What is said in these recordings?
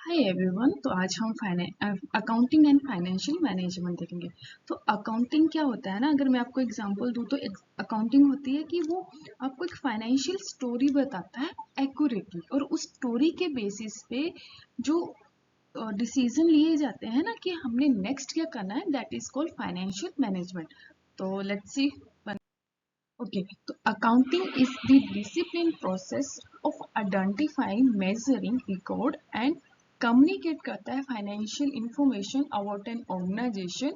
Hi everyone. तो आज हम अकाउंटिंग एंड फाइनेंशियल मैनेजमेंट देखेंगे। तो अकाउंटिंग क्या होता है ना, अगर मैं आपको एग्जांपल दूं तो अकाउंटिंग होती है कि वो आपको एक फाइनेंशियल स्टोरी बताता है एक्यूरेटली, और उस स्टोरी के बेसिस पे जो डिसीजन लिए जाते हैं ना कि हमने नेक्स्ट क्या करना है, that is called financial management. तो लेट्स सी। ओके, तो accounting is the discipline process of identifying, measuring, record and communicate करता है financial information about an organisation.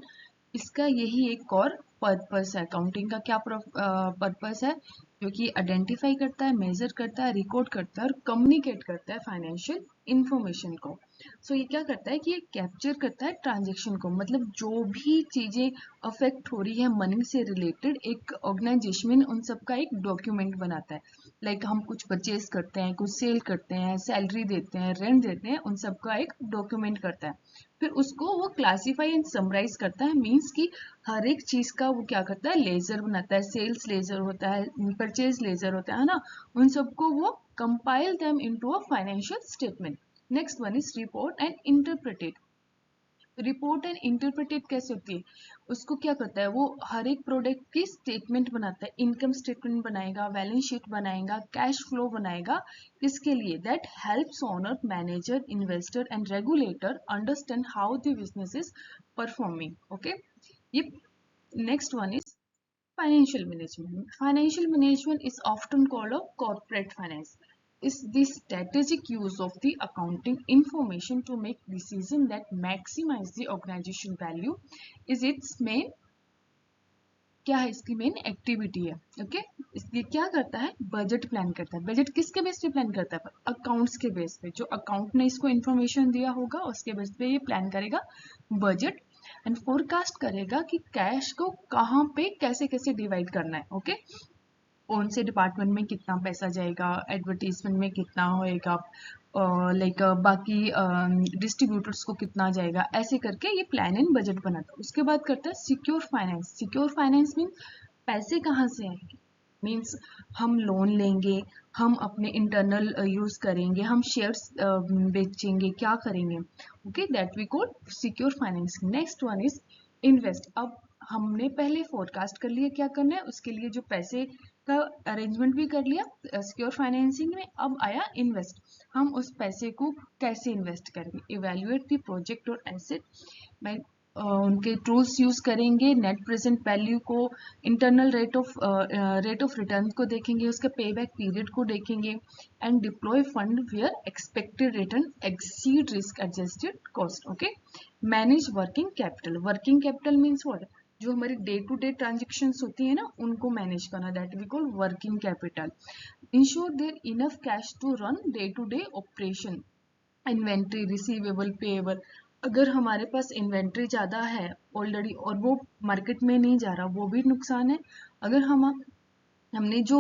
इसका यही एक और पर्पस है। अकाउंटिंग का क्या पर्पस है? जो कि आइडेंटिफाई करता है, मेजर करता है, रिकॉर्ड करता है और कम्युनिकेट करता है फाइनेंशियल इंफॉर्मेशन को। सो ये क्या करता है कि ये कैप्चर करता है ट्रांजेक्शन को, मतलब जो भी चीजें अफेक्ट हो रही है मनी से रिलेटेड, एक ऑर्गेनाइजेशन उन सब का एक डॉक्यूमेंट बनाता है। लाइक हम कुछ परचेज करते हैं, कुछ सेल करते हैं, सैलरी देते हैं, रेंट देते हैं, उन सब का एक डॉक्यूमेंट करता है। फिर उसको वो क्लासीफाई एंड समराइज करता है, मीन्स कि हर एक चीज का वो क्या करता है, लेजर बनाता है। सेल्स लेजर होता है, परचेज लेजर होता है ना, उन सबको वो compile them into a financial statement. Next one is report and interpreted. Report and interpreted कैसे होती है? उसको क्या करता है, वो हर एक प्रोडक्ट की स्टेटमेंट बनाता है। इनकम स्टेटमेंट बनाएगा, बैलेंस शीट बनाएगा, कैश फ्लो बनाएगा। किसके लिए? That helps owner, manager, investor and regulator understand how the business is performing. Okay, ये next one is financial management. Financial management is often called a corporate finance. Is the strategic use of the accounting information to make decisions that maximize the organization value. Is its main, क्या है इसकी main activity है। Okay, इसलिए क्या करता है, budget plan करता है। बजट किसके बेस पे प्लान करता है? अकाउंट्स के बेस पे। जो अकाउंट ने इसको इन्फॉर्मेशन दिया होगा उसके बेस पे ये प्लान करेगा बजट, एंड फोरकास्ट करेगा कि कैश को कहाँ पे कैसे कैसे डिवाइड करना है। ओके, कौन से डिपार्टमेंट में कितना पैसा जाएगा, एडवर्टीजमेंट में कितना होएगा, लाइक बाकी डिस्ट्रीब्यूटर्स को कितना जाएगा, ऐसे करके ये प्लान एंड बजट बनाता है। उसके बाद करता है secure finance. Secure finance mean पैसे कहाँ से आएंगे, मीन्स हम लोन लेंगे, हम अपने इंटरनल यूज करेंगे, हम शेयर्स बेचेंगे, क्या करेंगे। Okay, that we call secure finance. Next one is invest. अब हमने पहले फोरकास्ट कर लिया क्या करना है, उसके लिए जो पैसे का अरेंजमेंट भी कर लिया सिक्योर फाइनेंसिंग में। अब आया इन्वेस्ट। हम उस पैसे को कैसे इन्वेस्ट करेंगे, इवेल्युएट द प्रोजेक्ट और एसेट। मैं उनके टूल्स यूज करेंगे, नेट प्रेजेंट वैल्यू को, इंटरनल रेट ऑफ रिटर्न को देखेंगे, उसके पे बैक पीरियड को देखेंगे, and deploy fund where expected return exceed risk adjusted cost. Okay, manage working capital. Working capital means what? जो हमारी डे टू डे ट्रांजेक्शन्स होती है ना, उनको मैनेज करना, that we call working capital. Ensure there enough cash to run day to day operation. Inventory, receivable, payable. अगर हमारे पास inventory ज़्यादा है ऑलरेडी और वो मार्केट में नहीं जा रहा, वो भी नुकसान है। अगर हमने जो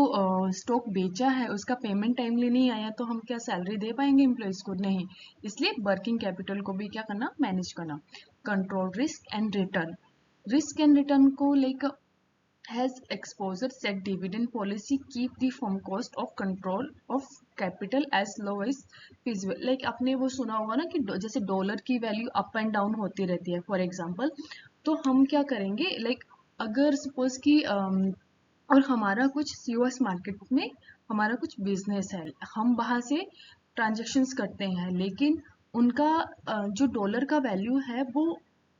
स्टॉक बेचा है उसका पेमेंट टाइमली नहीं आया तो हम क्या सैलरी दे पाएंगे एम्प्लॉयज को? नहीं। इसलिए वर्किंग कैपिटल को भी क्या करना, मैनेज करना। Control risk and return. Risk and return को like has exposure, set dividend policy, keep the firm cost of control of capital as low as feasible। Like आपने वो सुना होगा ना कि जैसे डॉलर की वैल्यू अप एंड डाउन होती रहती है फॉर एग्जांपल। तो हम क्या करेंगे, लाइक अगर सपोज कि और हमारा कुछ यूएस मार्केट में हमारा कुछ बिजनेस है, हम वहां से ट्रांजेक्शन्स करते हैं, लेकिन उनका जो डॉलर का वैल्यू है वो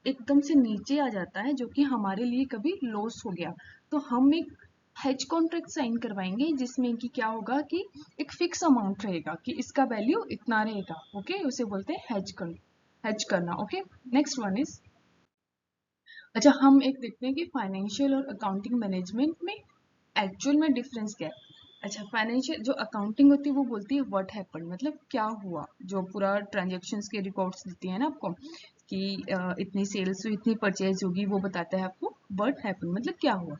एकदम से नीचे आ जाता है, जो कि हमारे लिए कभी लॉस हो गया। तो हम एक हेज कॉन्ट्रैक्ट साइन करवाएंगे जिसमें कि क्या होगा कि एक फिक्स अमाउंट रहेगा कि इसका वैल्यू इतना रहेगा। ओके, उसे बोलते हैं हेज करना। ओके, नेक्स्ट वन इज, अच्छा हम एक देखते हैं कि फाइनेंशियल और अकाउंटिंग मैनेजमेंट में एक्चुअल में डिफरेंस क्या है। अच्छा, फाइनेंशियल जो अकाउंटिंग होती है वो बोलती है व्हाट हैपेंड, मतलब क्या हुआ, जो पूरा ट्रांजेक्शन्स के रिकॉर्ड्स देती है ना आपको कि इतनी सेल्स हुई, इतनी परचेज होगी, वो बताता है आपको व्हाट हैपेंड मतलब क्या हुआ।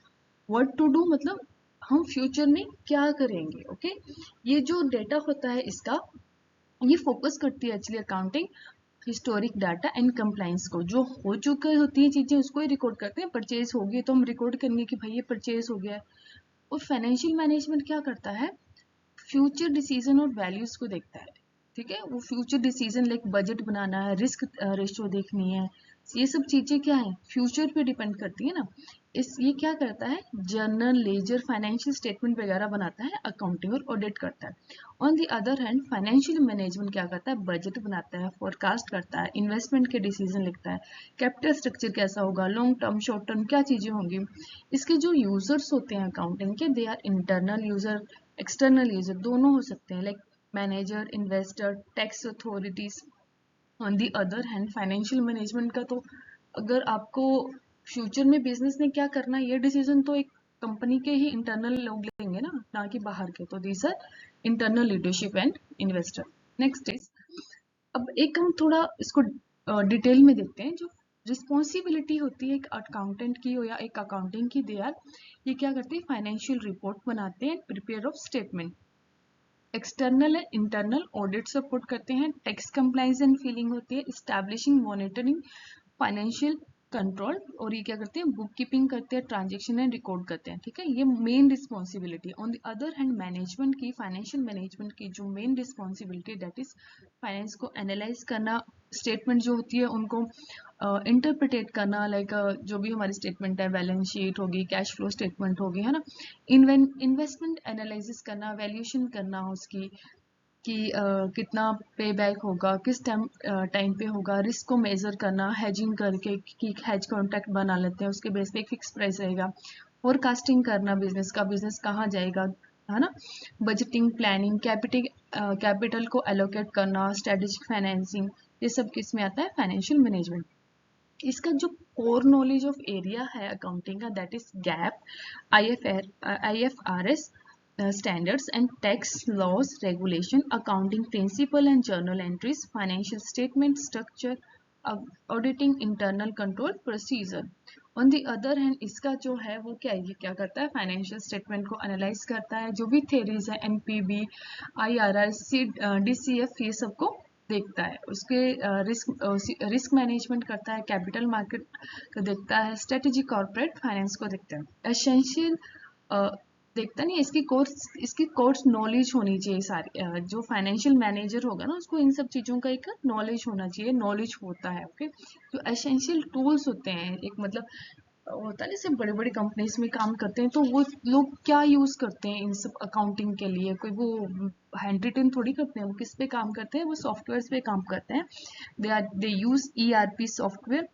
व्हाट टू डू मतलब हम फ्यूचर में क्या करेंगे। ओके, ये जो डेटा होता है इसका, ये फोकस करती है actually accounting historic data and compliance को। जो हो चुकी होती है चीजें उसको ही रिकॉर्ड करते हैं। परचेज होगी तो हम रिकॉर्ड करेंगे कि भाई ये परचेज हो गया है। और फाइनेंशियल मैनेजमेंट क्या करता है, फ्यूचर डिसीजन और वैल्यूज को देखता है। ठीक है। वो फ्यूचर डिसीजन लाइक बजट बनाना है, रिस्क रेशियो देखनी है, ये सब चीजें क्या है, फ्यूचर पे डिपेंड करती है ना। ये क्या करता है, जर्नल, लेजर, फाइनेंशियल स्टेटमेंट वगैरह बनाता है, अकाउंटिंग और ऑडिट करता है। On the other hand financial management क्या करता है, बजट बनाता है, फोरकास्ट करता है, इन्वेस्टमेंट के डिसीजन लिखता है, कैपिटल स्ट्रक्चर कैसा होगा, लॉन्ग टर्म, शॉर्ट टर्म क्या चीजें होंगी। इसके जो यूजर्स होते हैं अकाउंटिंग के, they are internal user, external user, दोनों हो सकते हैं, like manager, investor, tax authorities. On the other hand financial management का तो अगर आपको फ्यूचर में बिजनेस में क्या करना है, ये डिसीजन तो एक कंपनी के ही इंटरनल लोग लेंगे ना कि बाहर के। तो these are internal leadership and investor. Next is, अब एक हम थोड़ा इसको डिटेल में देखते हैं। जो रिस्पॉन्सिबिलिटी होती है एक अकाउंटेंट की हो या एक अकाउंटिंग की, दे आर, ये क्या करते हैं, फाइनेंशियल रिपोर्ट बनाते हैं, prepare of statement. External and internal audit support करते हैं, टैक्स कंप्लायंस एंड फीलिंग होती है, एस्टैब्लिशिंग, मॉनिटरिंग, फाइनेंशियल कंट्रोल, और ये क्या करते हैं, बुक कीपिंग करते हैं, ट्रांजेक्शन एंड रिकॉर्ड करते हैं, ठीक है। ये main responsibility. On the other hand management की, फाइनेंशियल मैनेजमेंट की जो main responsibility, that is finance को एनालाइज करना, स्टेटमेंट जो होती है उनको इंटरप्रिटेट करना, लाइक जो भी हमारी स्टेटमेंट है, बैलेंस शीट होगी, कैश फ्लो स्टेटमेंट होगी, है ना। इन्वेस्टमेंट एनालिसिस करना, वैल्यूएशन करना उसकी, कि कितना पे बैक होगा, किस टाइम पे होगा, रिस्क को मेजर करना, हेजिंग करके कि हेज कॉन्ट्रैक्ट बना लेते हैं, उसके बेस पे एक फिक्स प्राइस रहेगा, फोरकास्टिंग करना बिजनेस का, बिजनेस कहाँ जाएगा, है ना। बजटिंग, प्लानिंग, कैपिटल को एलोकेट करना, स्ट्रेटेजिक फाइनेंसिंग, ये सब किस में आता है, फाइनेंशियल मैनेजमेंट। इसका जो कोर नॉलेज ऑफ एरिया है अकाउंटिंग का, that is gap, IFRS standards and tax laws, regulation, accounting principle and journal entries, financial statement structure, auditing, internal control procedure. On the other hand, इसका जो है वो क्या है, ये क्या करता है, फाइनेंशियल स्टेटमेंट को एनालाइज करता है, जो भी थेरीज है, NPB, IRR, DCF, ये सबको देखता है, उसके रिस्क मैनेजमेंट करता है, कैपिटल मार्केट को देखता है, स्ट्रेटेजी, कॉर्पोरेट फाइनेंस को देखता है। एसेंशियल देखता नहीं, इसकी कोर्स नॉलेज होनी चाहिए सारी। जो फाइनेंशियल मैनेजर होगा ना, उसको इन सब चीज़ों का एक नॉलेज होना चाहिए, नॉलेज होता है, ओके। जो एसेंशियल टूल्स होते हैं, एक मतलब होता है जैसे बड़े बड़े कंपनीज में काम करते हैं, तो वो लोग क्या यूज करते हैं इन सब अकाउंटिंग के लिए, कोई वो हैंड रिटन थोड़ी करते हैं, वो किस पे काम करते हैं, वो सॉफ्टवेयर पे काम करते हैं। दे यूज ERP सॉफ्टवेयर,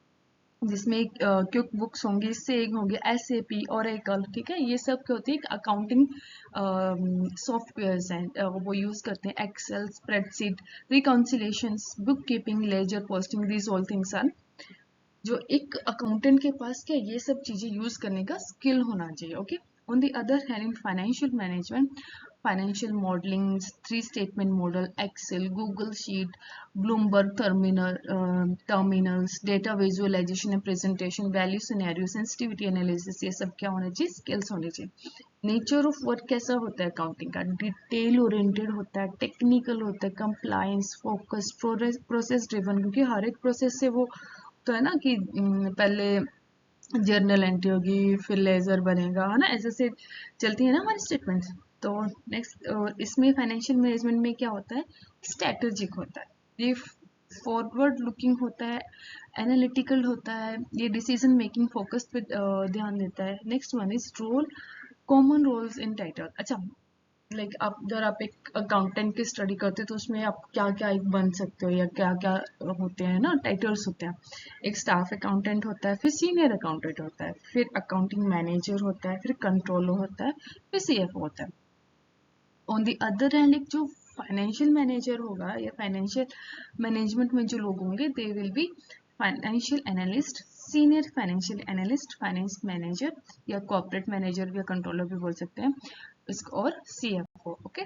जिसमें क्विक बुक्स होंगी, सेग होंगे, SAP, ओरेकल, ठीक है। ये सब क्या होती है, अकाउंटिंग सॉफ्टवेयर्स हैं, वो यूज करते हैं, Excel, spreadsheet, reconciliations, book keeping, ledger posting, these all things are, जो एक अकाउंटेंट के पास क्या ये सब चीजें यूज करने का स्किल होना चाहिए, okay. On the other hand in financial management, financial modelling, 3 statement model, Excel, Google sheet, Bloomberg terminals, data visualisation and presentation, value scenario, sensitivity analysis, ये सब क्या होना चाहिए, स्किल्स होने चाहिए। नेचर ऑफ वर्क कैसा होता है अकाउंटिंग का, डिटेल ओरिएंटेड होता है, टेक्निकल होता है, कंप्लायंस फोकस, प्रोसेस ड्रिवन, क्योंकि हर एक प्रोसेस से वो तो है ना कि पहले जर्नल एंट्री होगी, फिर लेजर बनेगा, है ना, ऐसे से चलती है ना हमारी स्टेटमेंट्स। तो नेक्स्ट, इसमें फाइनेंशियल मैनेजमेंट में क्या होता है, स्ट्रेटेजिक होता है, ये फॉरवर्ड लुकिंग होता है, एनालिटिकल होता है, ये डिसीजन मेकिंग फोकस पे ध्यान देता है। Next one is role, common roles in title. अच्छा, लाइक आप अगर आप एक अकाउंटेंट की स्टडी करते हो तो उसमें आप क्या क्या एक बन सकते हो, या क्या क्या होते हैं ना, टाइटल्स होते हैं। एक स्टाफ अकाउंटेंट होता है, फिर सीनियर अकाउंटेंट होता है, फिर अकाउंटिंग मैनेजर होता है, फिर कंट्रोलर होता है, फिर CFO होता है। ऑन द अदर हैंड, एक जो फाइनेंशियल मैनेजर होगा या फाइनेंशियल मैनेजमेंट में जो लोग होंगे, they will be financial analyst, senior financial analyst, finance manager, या कॉर्पोरेट मैनेजर या कंट्रोलर भी बोल सकते हैं इसको, और CFO, ओके।